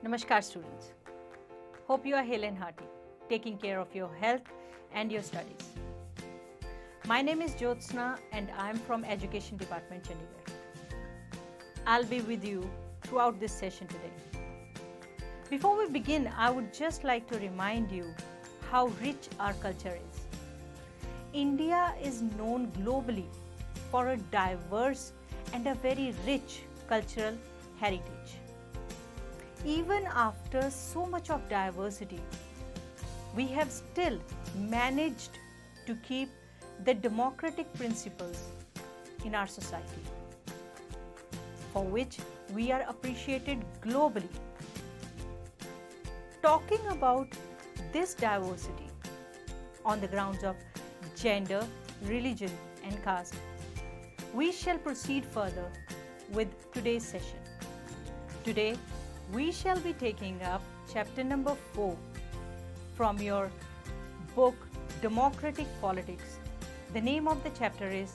Namaskar students. Hope you are hale and hearty, taking care of your health and your studies. My name is Jyotsna and I am from Education Department, Chandigarh. I'll be with you throughout this session today. Before we begin, I would just like to remind you how rich our culture is. India is known globally for a diverse and a very rich cultural heritage. Even after so much of diversity, we have still managed to keep the democratic principles in our society, for which we are appreciated globally. Talking about this diversity on the grounds of gender, religion, and caste, we shall proceed further with today's session. Today, we shall be taking up chapter number 4 from your book Democratic Politics. The name of the chapter is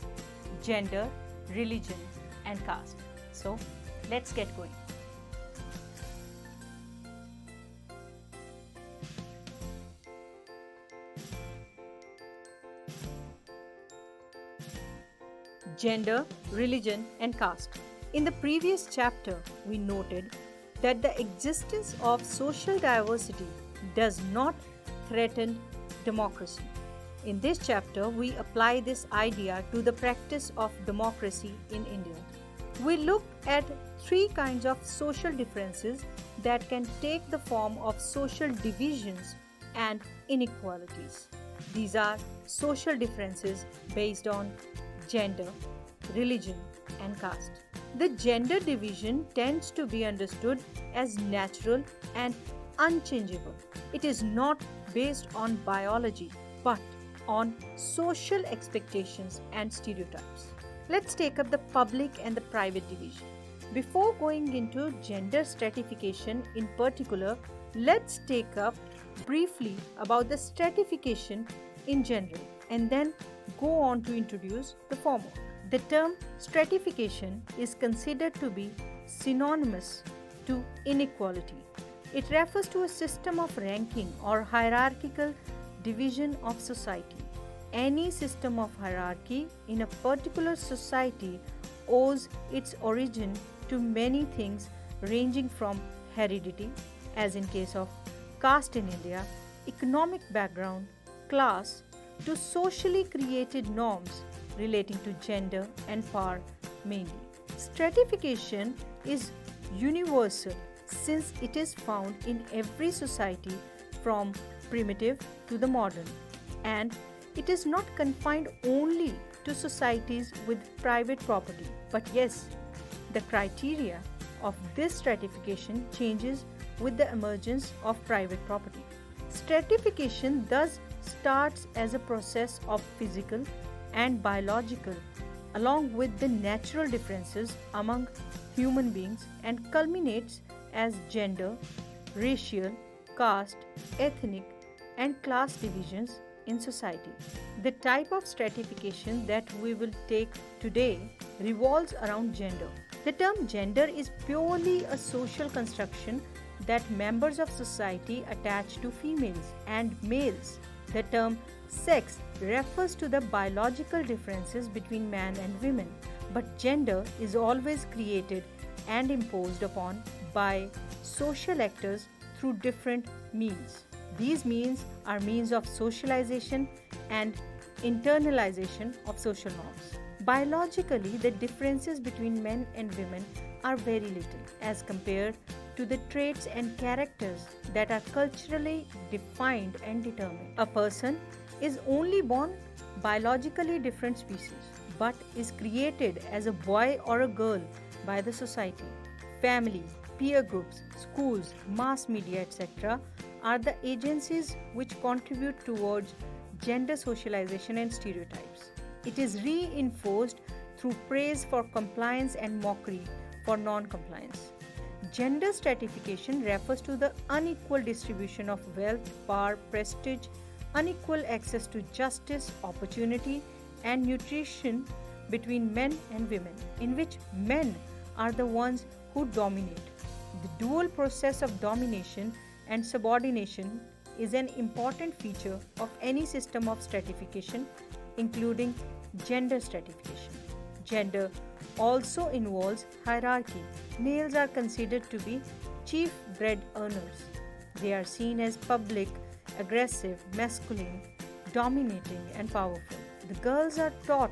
Gender, Religion and Caste. So, let's get going. Gender, Religion and Caste. In the previous chapter, we noted that the existence of social diversity does not threaten democracy. In this chapter, we apply this idea to the practice of democracy in India. We look at 3 kinds of social differences that can take the form of social divisions and inequalities. These are social differences based on gender, religion, and caste. The gender division tends to be understood as natural and unchangeable. It is not based on biology but on social expectations and stereotypes. Let's take up the public and the private division. Before going into gender stratification in particular, let's take up briefly about the stratification in general and then go on to introduce the former. The term stratification is considered to be synonymous to inequality. It refers to a system of ranking or hierarchical division of society. Any system of hierarchy in a particular society owes its origin to many things ranging from heredity, as in case of caste in India, economic background, class, to socially created norms relating to gender and power mainly. Stratification is universal since it is found in every society from primitive to the modern, and it is not confined only to societies with private property. But yes, the criteria of this stratification changes with the emergence of private property. Stratification thus starts as a process of physical and biological, along with the natural differences among human beings, and culminates as gender, racial, caste, ethnic, and class divisions in society. The type of stratification that we will take today revolves around gender. The term gender is purely a social construction that members of society attach to females and males. The term sex refers to the biological differences between man and women, but gender is always created and imposed upon by social actors through different means. These means are means of socialization and internalization of social norms. Biologically, the differences between men and women are very little as compared to the traits and characters that are culturally defined and determined. A person is only born biologically different species but is created as a boy or a girl by the society. Family, peer groups, schools, mass media, etc. are the agencies which contribute towards gender socialization and stereotypes. It is reinforced through praise for compliance and mockery for non-compliance. Gender stratification refers to the unequal distribution of wealth, power, prestige, unequal access to justice, opportunity, and nutrition between men and women, in which men are the ones who dominate. The dual process of domination and subordination is an important feature of any system of stratification, including gender stratification. Gender also involves hierarchy. Males are considered to be chief bread earners. They are seen as public, aggressive, masculine, dominating, and powerful. The girls are taught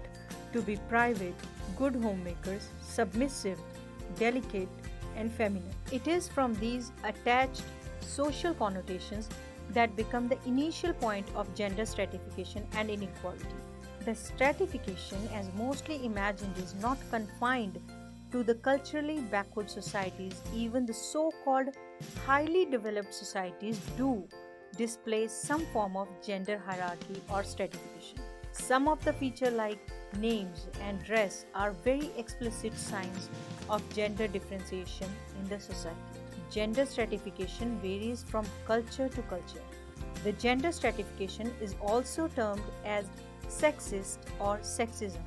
to be private, good homemakers, submissive, delicate, and feminine. It is from these attached social connotations that become the initial point of gender stratification and inequality. The stratification, as mostly imagined, is not confined to the culturally backward societies. Even the so called highly developed societies do display some form of gender hierarchy or stratification. Some of the features, like names and dress, are very explicit signs of gender differentiation in the society. Gender stratification varies from culture to culture. The gender stratification is also termed as sexist or sexism.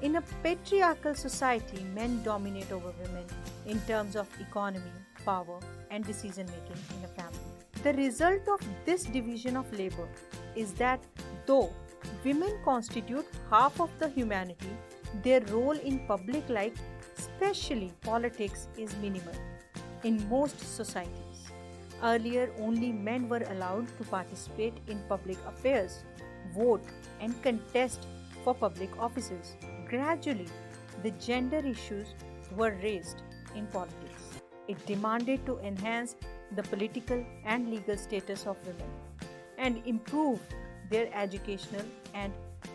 In a patriarchal society, men dominate over women in terms of economy, power, and decision making in a family. The result of this division of labor is that though women constitute half of the humanity, their role in public life, especially politics, is minimal in most societies. Earlier, only men were allowed to participate in public affairs, vote, and contest for public offices. Gradually, the gender issues were raised in politics. It demanded to enhance the political and legal status of women and improve their educational and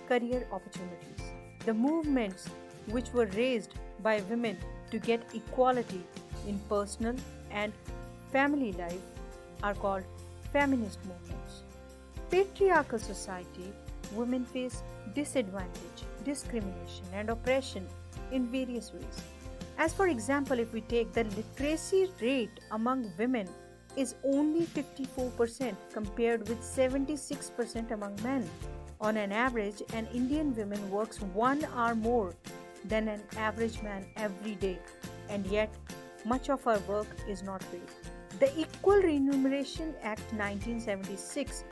career opportunities. The movements which were raised by women to get equality in personal and family life are called feminist movements. Patriarchal society, women face disadvantage, discrimination, and oppression in various ways. As for example, if we take the literacy rate among women is only 54% compared with 76% among men. On an average, an Indian woman works 1 hour more than an average man every day, and yet much of her work is not paid. The Equal Remuneration Act 1976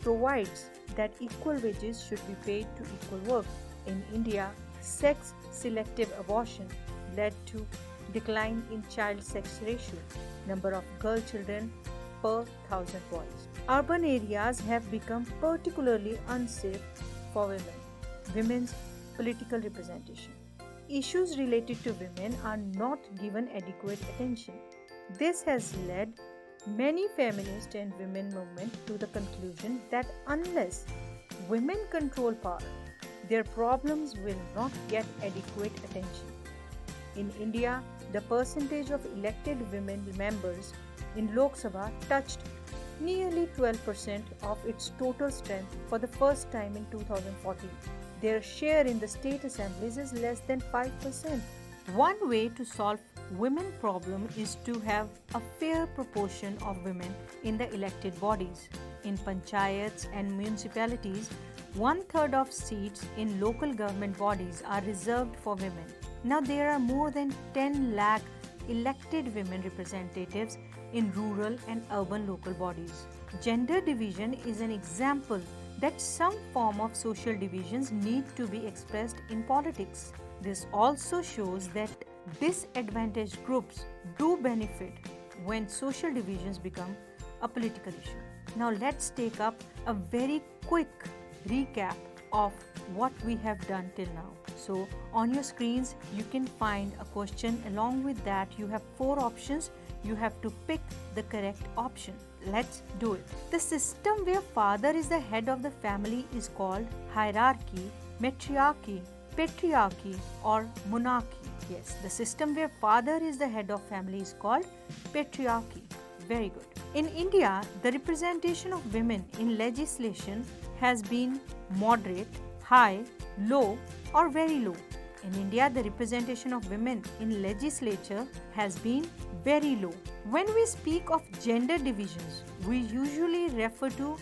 provides that equal wages should be paid to equal work. In India, sex selective abortion led to decline in child sex ratio, number of girl children per 1,000 boys. Urban areas have become particularly unsafe for women. Women's political representation. Issues related to women are not given adequate attention. This has led many feminist and women movements to the conclusion that unless women control power, their problems will not get adequate attention. In India, the percentage of elected women members in Lok Sabha touched nearly 12% of its total strength for the first time in 2014. Their share in the state assemblies is less than 5%. One way to solve women problem is to have a fair proportion of women in the elected bodies. In panchayats and municipalities, 1/3 of seats in local government bodies are reserved for women. Now there are more than 10 lakh elected women representatives in rural and urban local bodies. Gender division is an example that some form of social divisions need to be expressed in politics. This also shows that disadvantaged groups do benefit when social divisions become a political issue. Now let's take up a very quick recap of what we have done till now. So on your screens you can find a question. Along with that you have 4 options. You have to pick the correct option. Let's do it. The system where father is the head of the family is called hierarchy, matriarchy, patriarchy, or monarchy. Yes, the system where father is the head of family is called patriarchy. Very good. In India, the representation of women in legislation has been moderate, high, low, or very low. In India, the representation of women in legislature has been very low. When we speak of gender divisions, we usually refer to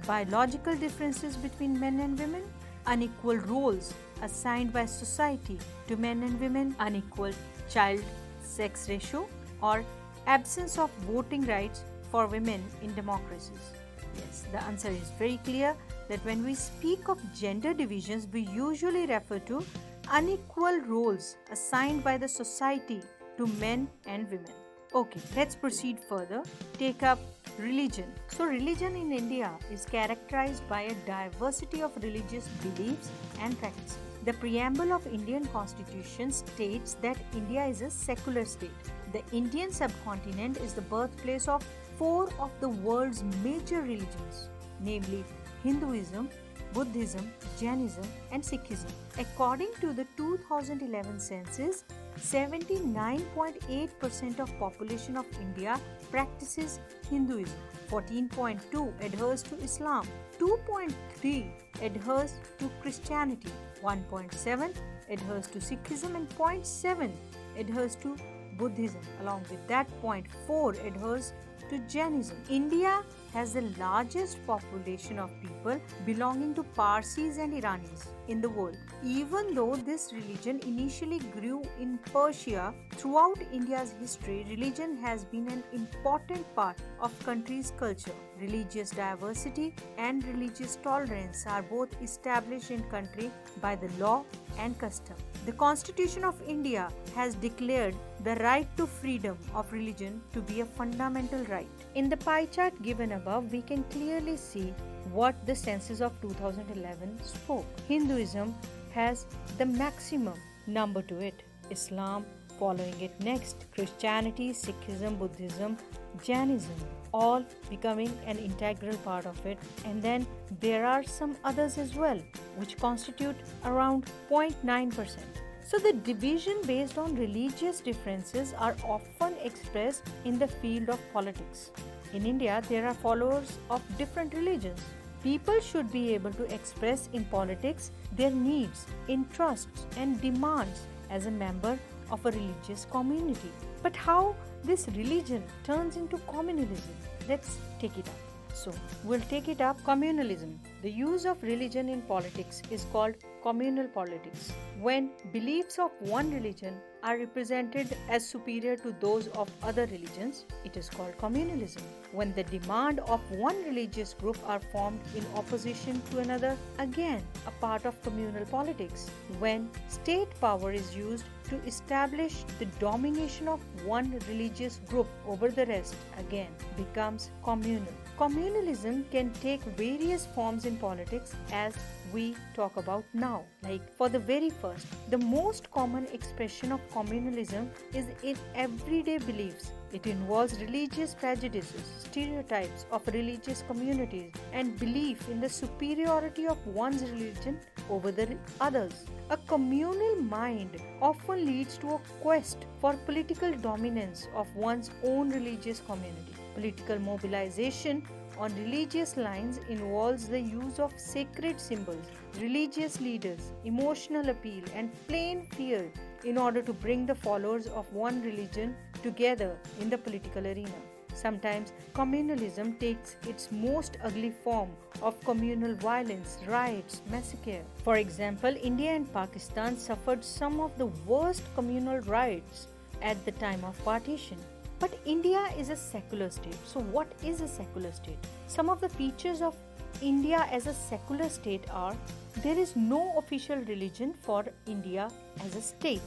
biological differences between men and women, unequal roles assigned by society to men and women, unequal child sex ratio, or Absence of voting rights for women in democracies. Yes, the answer is very clear that when we speak of gender divisions, we usually refer to unequal roles assigned by the society to men and women. Okay, let's proceed further. Take up religion. So, religion in India is characterized by a diversity of religious beliefs and practices. The preamble of Indian Constitution states that India is a secular state. The Indian subcontinent is the birthplace of four of the world's major religions, namely Hinduism, Buddhism, Jainism, and Sikhism. According to the 2011 census, 79.8% of population of India practices Hinduism, 14.2 adheres to Islam, 2.3 adheres to Christianity, 1.7 adheres to Sikhism, and 0.7 adheres to Buddhism. Along with that, 0.4 adheres to Jainism. India has the largest population of people belonging to Parsis and Iranis in the world. Even though this religion initially grew in Persia, throughout India's history, religion has been an important part of country's culture. Religious diversity and religious tolerance are both established in country by the law and custom. The Constitution of India has declared the right to freedom of religion to be a fundamental right. In the pie chart given above, we can clearly see what the census of 2011 spoke. Hinduism has the maximum number to it. Islam following it next. Christianity, Sikhism, Buddhism, Jainism, all becoming an integral part of it. And then there are some others as well, which constitute around 0.9%. So the division based on religious differences are often expressed in the field of politics. In India, there are followers of different religions. People should be able to express in politics their needs, interests, and demands as a member of a religious community. But how this religion turns into communalism? Let's take it up. So, we'll take it up. Communalism. The use of religion in politics is called communal politics. When beliefs of one religion are represented as superior to those of other religions, it is called communalism. When the demand of one religious group are formed in opposition to another, again a part of communal politics. When state power is used to establish the domination of one religious group over the rest, again becomes communal. Communalism can take various forms in politics as we talk about now. Like for the very first, the most common expression of communalism is in everyday beliefs. It involves religious prejudices, stereotypes of religious communities, and belief in the superiority of one's religion over the others. A communal mind often leads to a quest for political dominance of one's own religious community. Political mobilization on religious lines involves the use of sacred symbols, religious leaders, emotional appeal, and plain fear in order to bring the followers of one religion together in the political arena. Sometimes communalism takes its most ugly form of communal violence, riots, massacre. For example, India and Pakistan suffered some of the worst communal riots at the time of partition. But India is a secular state. So what is a secular state? Some of the features of India as a secular state are: there is no official religion for India as a state.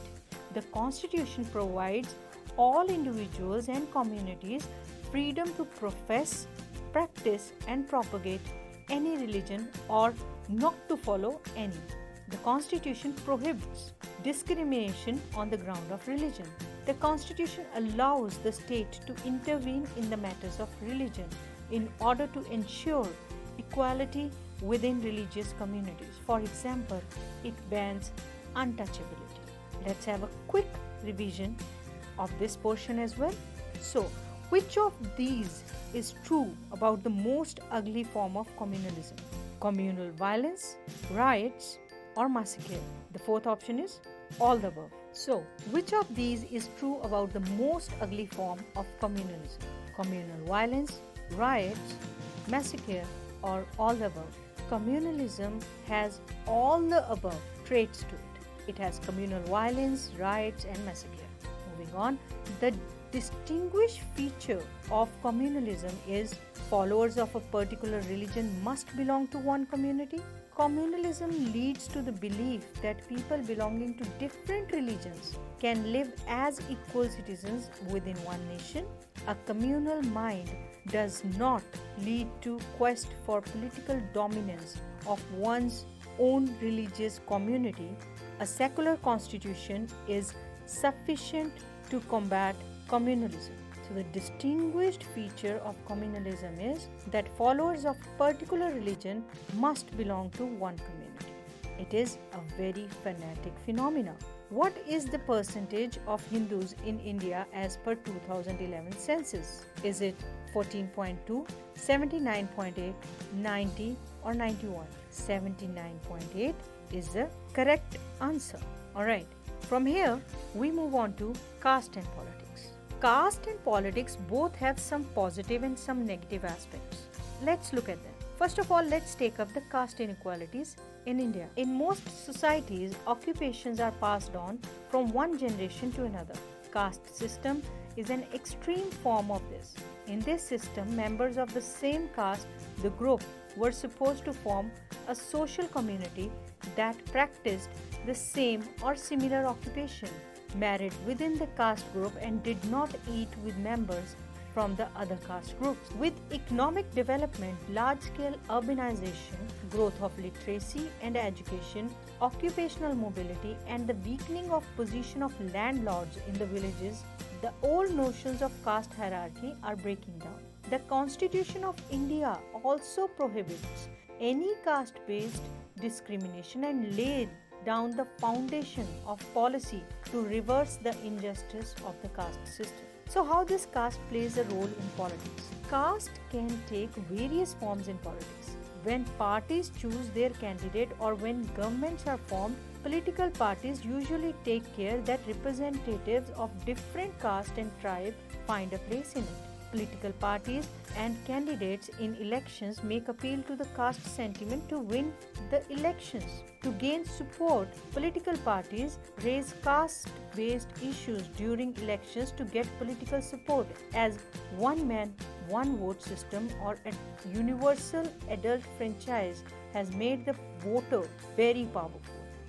The Constitution provides all individuals and communities freedom to profess, practice, and propagate any religion or not to follow any. The Constitution prohibits discrimination on the ground of religion. The Constitution allows the state to intervene in the matters of religion in order to ensure equality within religious communities. For example, it bans untouchability. Let's have a quick revision of this portion as well. So, which of these is true about the most ugly form of communalism? Communal violence, riots, or massacre? The fourth option is all the above. So, which of these is true about the most ugly form of communalism? Communal violence, riots, massacre, or all the above? Communalism has all the above traits to it. It has communal violence, riots, and massacre. Moving on, the distinguished feature of communalism is followers of a particular religion must belong to one community. Communalism leads to the belief that people belonging to different religions can live as equal citizens within one nation. A communal mind does not lead to quest for political dominance of one's own religious community. A secular constitution is sufficient to combat communalism. So the distinguished feature of communalism is that followers of particular religion must belong to one community. It is a very fanatic phenomenon. What is the percentage of Hindus in India as per 2011 census? Is it 14.2, 79.8, 90 or 91? 79.8 is the correct answer. Alright, from here we move on to caste and politics. Caste and politics both have some positive and some negative aspects. Let's look at them. First of all, let's take up the caste inequalities in India. In most societies, occupations are passed on from one generation to another. Caste system is an extreme form of this. In this system, members of the same caste, the group, were supposed to form a social community that practiced the same or similar occupation, married within the caste group, and did not eat with members from the other caste groups. With economic development, large-scale urbanization, growth of literacy and education, occupational mobility, and the weakening of position of landlords in the villages, the old notions of caste hierarchy are breaking down. The Constitution of India also prohibits any caste-based discrimination and laid down the foundation of policy to reverse the injustice of the caste system. So how this caste plays a role in politics? Caste can take various forms in politics. When parties choose their candidate or when governments are formed, political parties usually take care that representatives of different caste and tribe find a place in it. Political parties and candidates in elections make appeal to the caste sentiment to win the elections. To gain support, political parties raise caste-based issues during elections to get political support, as one man, one vote system or a universal adult franchise has made the voter very powerful.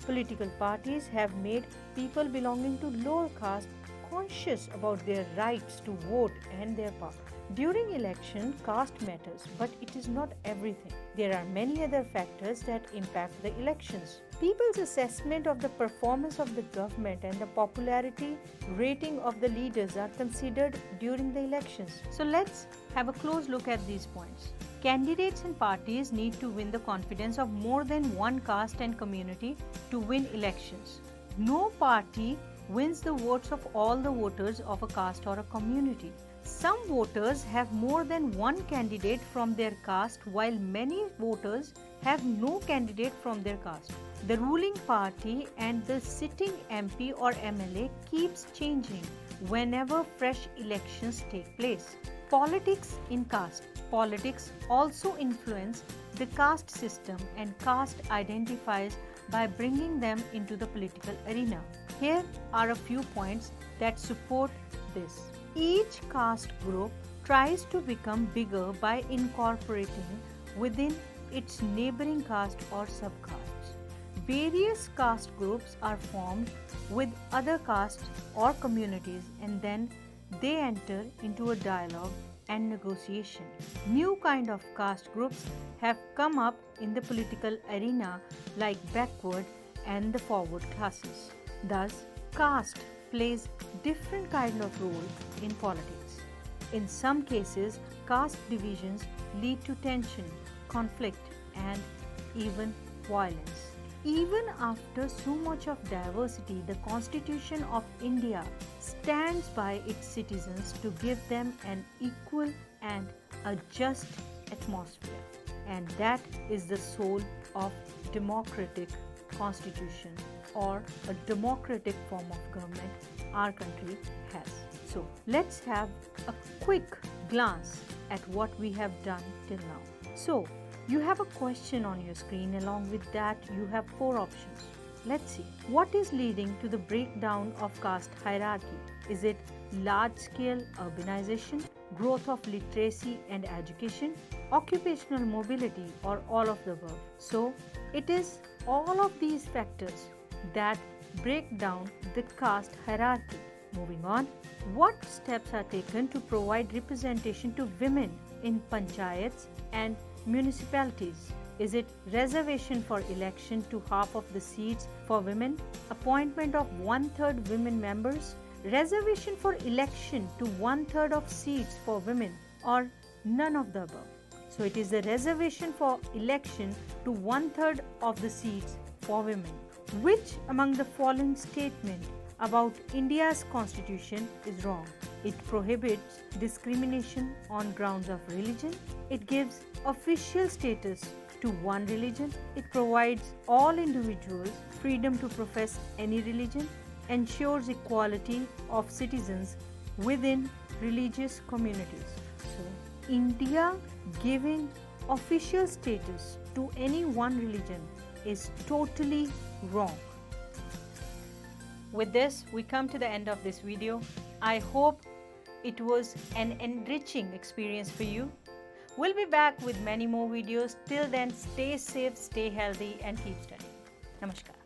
Political parties have made people belonging to lower caste conscious about their rights to vote and their power. During election, caste matters, but it is not everything. There are many other factors that impact the elections. People's assessment of the performance of the government and the popularity rating of the leaders are considered during the elections. So let's have a close look at these points. Candidates and parties need to win the confidence of more than one caste and community to win elections. No party wins the votes of all the voters of a caste or a community. Some voters have more than one candidate from their caste, while many voters have no candidate from their caste. The ruling party and the sitting MP or MLA keeps changing whenever fresh elections take place. Politics in caste. Politics also influence the caste system, and caste identifies by bringing them into the political arena. Here are a few points that support this. Each caste group tries to become bigger by incorporating within its neighboring caste or subcastes. Various caste groups are formed with other castes or communities, and then they enter into a dialogue and negotiation. New kind of caste groups have come up in the political arena, like backward and the forward classes. Thus, caste plays different kind of role in politics. In some cases, caste divisions lead to tension, conflict, and even violence. Even after so much of diversity, the Constitution of India stands by its citizens to give them an equal and a just atmosphere. And that is the soul of democratic constitution, or a democratic form of government our country has. So let's have a quick glance at what we have done till now. So you have a question on your screen. Along with that, you have 4 options. Let's see. What is leading to the breakdown of caste hierarchy? Is it large-scale urbanization, growth of literacy and education, occupational mobility, or all of the above. So, it is all of these factors that break down the caste hierarchy. Moving on, what steps are taken to provide representation to women in panchayats and municipalities? Is it reservation for election to half of the seats for women, appointment of 1/3 women members, reservation for election to 1/3 of seats for women, or none of the above? So it is the reservation for election to 1/3 of the seats for women. Which among the following statement about India's constitution is wrong? It prohibits discrimination on grounds of religion. It gives official status to one religion. It provides all individuals freedom to profess any religion, ensures equality of citizens within religious communities. So, India giving official status to any one religion is totally wrong. With this, we come to the end of this video. I hope it was an enriching experience for you. We'll be back with many more videos. Till then, stay safe, stay healthy, and keep studying. Namaskar.